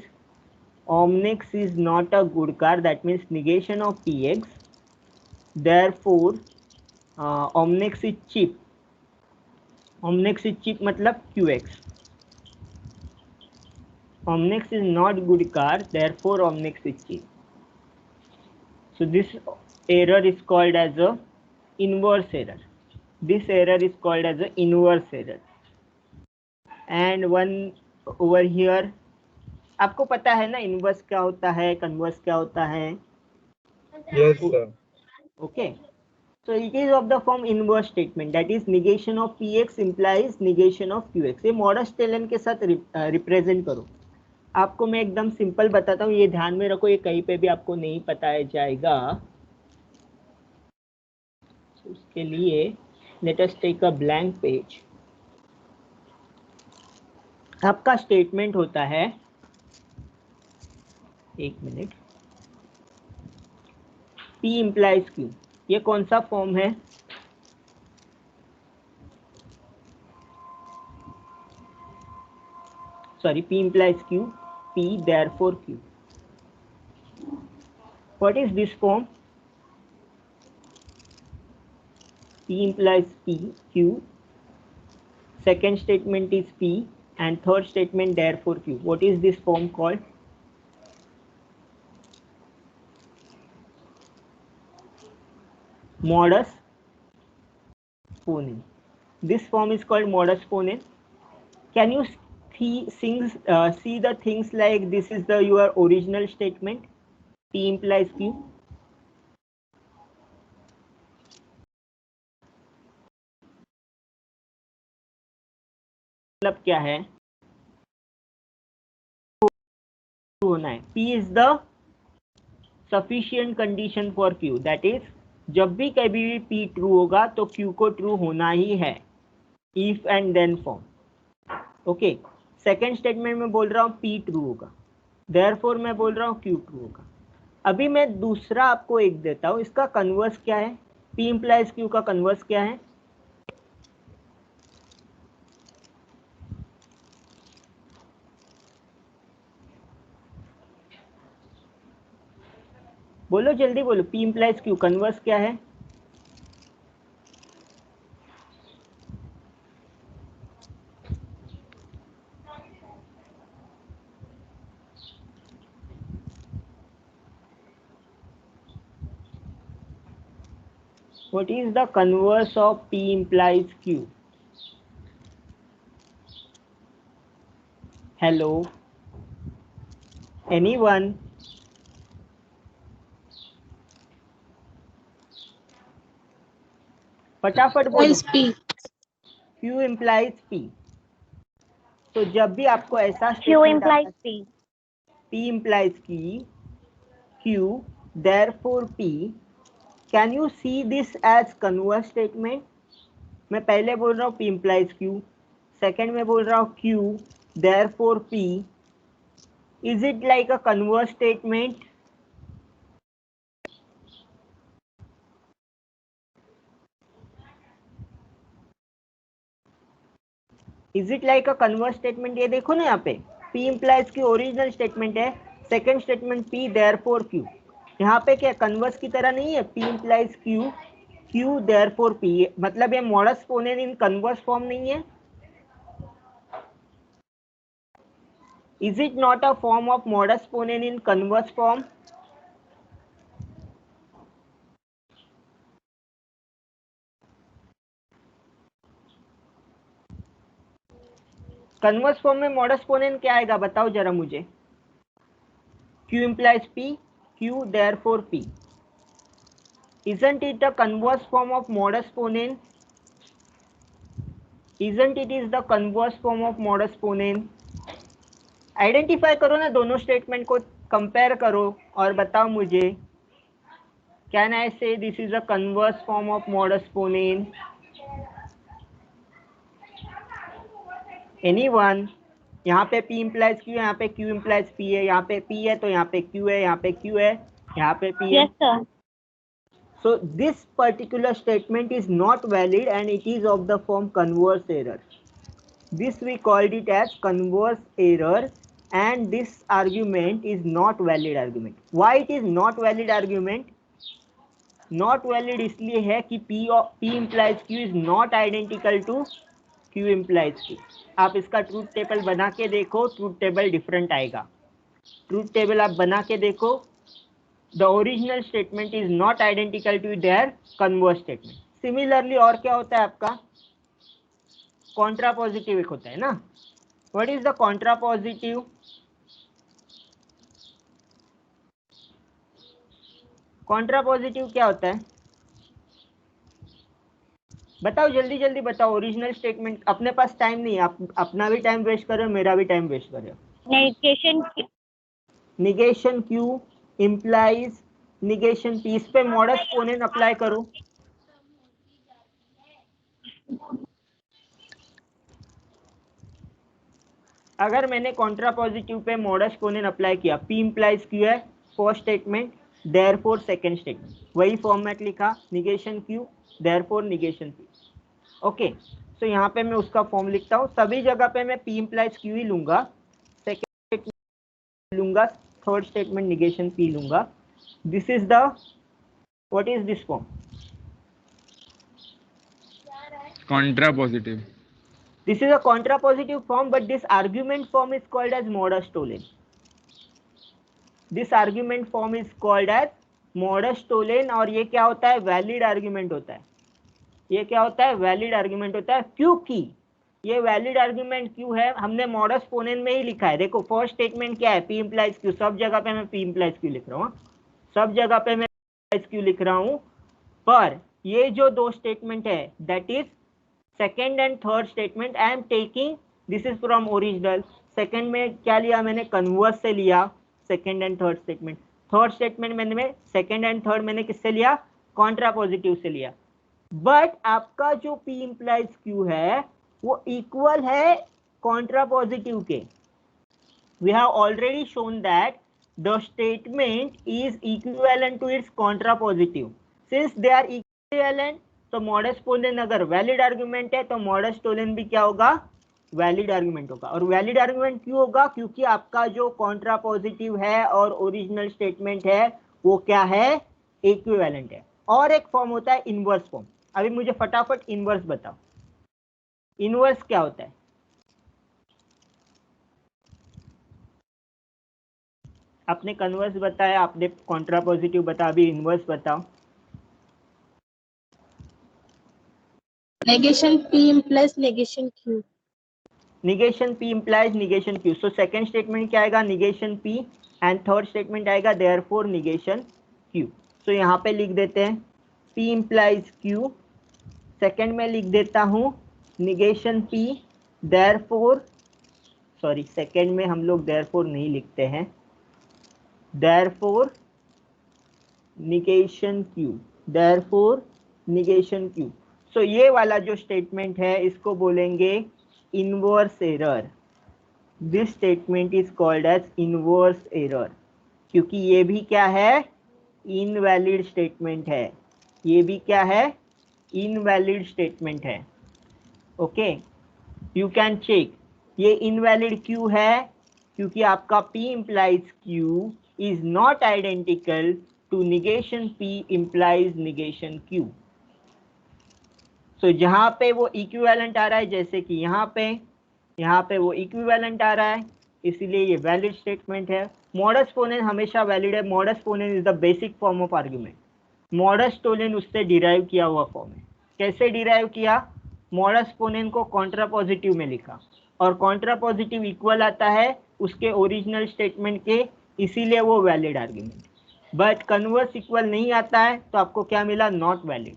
Omnex is not a good car. That means negation of px. Therefore Omnex is cheap. Omnex is cheap मतलब qx. Omnex is not good car. Therefore Omnex is cheap. So this error is called as a inverse error. This error is called as a inverse error. And one over here, आपको पता है ना inverse क्या होता है, converse क्या होता है? Yes, sir. Okay. So it is of the form inverse statement, that is negation of px implies negation of qx. ये मॉडस टेलन के साथ रिप्रेजेंट करो. आपको मैं एकदम सिंपल बताता हूँ, ये ध्यान में रखो, ये कहीं पे भी आपको नहीं बताया जाएगा. उसके लिए let us take a blank page. आपका स्टेटमेंट होता है, एक मिनट, P implies Q. ये कौन सा फॉर्म है? Sorry, P implies Q, P therefore Q. What is this form? P implies P, Q. Second statement is P and third statement therefore Q. What is this form called? Modus ponens. This form is called modus ponens. Can you see the things like this is the your original statement? P implies Q. मतलब क्या है? होना है. P is the sufficient condition for Q. That is, जब भी कभी भी P true होगा तो Q को ट्रू होना ही है. If and then form. Okay. Second statement में बोल रहा हूँ P ट्रू होगा, therefore मैं बोल रहा हूँ Q ट्रू होगा. अभी मैं दूसरा आपको एक देता हूँ, इसका कन्वर्स क्या है? P implies Q का कन्वर्स क्या है? बोलो जल्दी बोलो. P implies Q कन्वर्स क्या है? What is the converse of P implies Q? Hello? Anyone? फटाफट बोलो. Implies P. Q implies P. तो जब भी आपको ऐसा Q statement implies P. P implies Q, therefore P, can you see this as converse statement? मैं पहले बोल रहा हूँ P implies Q, सेकेंड में बोल रहा हूँ Q, therefore P. Is it like a converse statement? Is it like a converse statement? ये देखो ना यहाँ पे P implies Q original statement है, second statement P therefore Q. यहाँ पे क्या कन्वर्स की तरह नहीं है, P implies Q, Q therefore P, मतलब ये मॉडस पोनेन इन कन्वर्स फॉर्म नहीं है. Is it not a form of modus ponens in converse form? Converse form में मॉडस पोनेन क्या आएगा बताओ जरा मुझे. Q implies P, Q therefore P. Isn't it the converse form of modus ponens? Isn't it is the converse form of modus ponens? Identify करो ना दोनों statement को, कंपेयर करो और बताओ मुझे. Can I say this is a converse form of modus ponens? Anyone? यहाँ पे P implies Q, यहाँ पे Q implies P है, यहाँ पे P है तो यहाँ पे Q है, यहाँ पे Q है, यहाँ पे P है. Yes, sir. So this particular statement is not valid and it is of the form converse error. This we called it as converse error and this argument is not valid argument. Why it is not valid argument? Not valid इसलिए है कि P implies Q is not identical to Q implies Q. आप इसका truth table बना के देखो, truth table different आएगा. Truth table आप बना के देखो, the original statement is not identical to their converse statement. Similarly और क्या होता है आपका, कॉन्ट्रापॉजिटिव एक होता है ना. What is the contrapositive? Contrapositive क्या होता है बताओ, जल्दी जल्दी बताओ. ओरिजिनल स्टेटमेंट, अपने पास टाइम नहीं है, आप अपना भी टाइम वेस्ट कर रहे हो, मेरा भी टाइम वेस्ट कर रहे हो. Negation Q. Negation Q implies negation P. इस पे मॉडस पोनेन अप्लाई करो. अगर मैंने कॉन्ट्रापॉजिटिव पे मॉडस पोनेन अप्लाई किया, P implies Q है first statement, therefore second statement, वही फॉर्मेट लिखा, negation Q therefore negation P. Okay, so यहाँ पे मैं उसका फॉर्म लिखता हूँ. सभी जगह पे मैं P implies Q ही लूंगा, सेकंड लूंगा, थर्ड स्टेटमेंट निगेशन P लूंगा. This is the, what is this form? Contrapositive. This is a contrapositive form, but this argument form is called as modus tollens. This argument form is called as modus tollens और ये क्या होता है, valid argument होता है. ये क्या होता है, वैलिड आर्ग्यूमेंट होता है. क्योंकि ये वैलिड आर्ग्यूमेंट क्यों है, हमने मॉडस पोनेन में ही लिखा है. देखो फर्स्ट स्टेटमेंट क्या है, P implies Q. सब जगह पे मैं P implies Q लिख रहा हूँ, सब जगह पे मैं P implies Q लिख रहा हूँ. पर ये जो दो स्टेटमेंट है, that is second and third statement, I am taking this is from original. Second में क्या लिया मैंने, कन्वर्स से लिया second and third statement. Third statement मैंने सेकेंड एंड थर्ड मैंने किससे लिया, कॉन्ट्रापॉजिटिव से लिया. बट आपका जो P implies Q है वो इक्वल है कॉन्ट्रापॉजिटिव के. We have already shown that the statement is equivalent to its contrapositive. Since they are equivalent, तो मॉडस पोनेन अगर वैलिड आर्गुमेंट है तो मॉडस टोलेन भी क्या होगा, वैलिड आर्गुमेंट होगा. और वैलिड आर्गुमेंट क्यों होगा, क्योंकि आपका जो कॉन्ट्रापॉजिटिव है और ओरिजिनल स्टेटमेंट है वो क्या है, इक्विवेलेंट है. और एक फॉर्म होता है इनवर्स फॉर्म. अभी मुझे फटाफट इनवर्स बताओ, इनवर्स क्या होता है. आपने कन्वर्स बताया, आपने कॉन्ट्रापॉजिटिव बताया, अभी इनवर्स बताओ. Negation P implies negation Q. Negation P implies negation Q. So second statement क्या आएगा, negation P, and third statement आएगा देयरफॉर निगेशन Q. सो यहाँ पे लिख देते हैं P implies Q, सेकेंड में लिख देता हूँ negation P, therefore sorry second में हम लोग therefore नहीं लिखते हैं, therefore negation Q, therefore negation Q. सो ये वाला जो स्टेटमेंट है इसको बोलेंगे inverse error. This statement is called as inverse error, क्योंकि ये भी क्या है, इनवैलिड स्टेटमेंट है. ये भी क्या है, इनवैलिड स्टेटमेंट है. Okay, you can check. ये इनवैलिड क्यों है, क्योंकि आपका P implies Q is not identical to negation P implies negation Q. So जहाँ पे वो इक्विवेलेंट आ रहा है, जैसे कि यहाँ पे वो इक्विवेलेंट आ रहा है, इसीलिए ये वैलिड स्टेटमेंट है. मॉडस पोनेंस हमेशा वैलिड है. Modus ponens is the basic form of argument. Modus tollens उससे डिराइव किया हुआ फॉर्म है. कैसे डिराइव किया, मॉडस पोनेंस को कॉन्ट्रापॉजिटिव में लिखा, और कॉन्ट्रापॉजिटिव इक्वल आता है उसके ओरिजिनल स्टेटमेंट के, इसीलिए वो valid argument. But converse equal नहीं आता है तो आपको क्या मिला, नॉट वैलिड.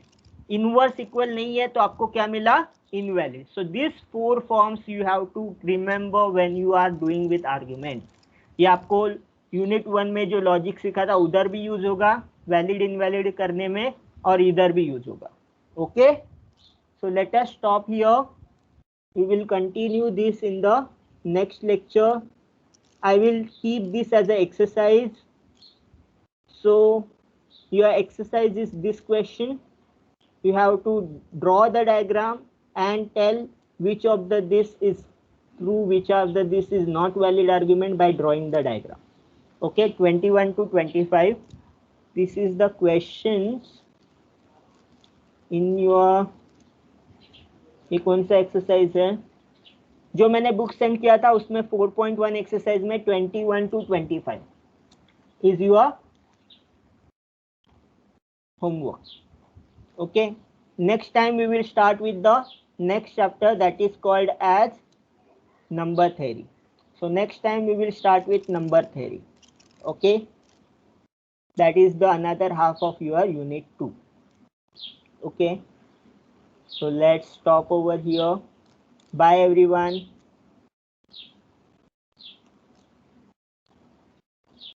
इनवर्स इक्वल नहीं है तो आपको क्या मिला, invalid. So this 4 forms you have to remember when you are doing with argument. ये आपको यूनिट 1 में जो लॉजिक सीखा था उधर भी यूज होगा वैलिड इनवैलिड करने में, और इधर भी यूज होगा. Okay, so let us stop here. We will continue this in the next lecture. I will keep this as a exercise. So your exercise is this question. You have to draw the diagram and tell which of the this is true, which of the this is not valid argument by drawing the diagram. Okay, 21 to 25. This is the questions in your, ये कौन सा exercise है जो मैंने book send किया था, उसमें 4.1 exercise में 21 to 25 is your homework. Okay, next time we will start with the next chapter that is called as number theory. So next time we will start with number theory. Okay, that is the another half of your unit 2. Okay, so let's stop over here. Bye everyone.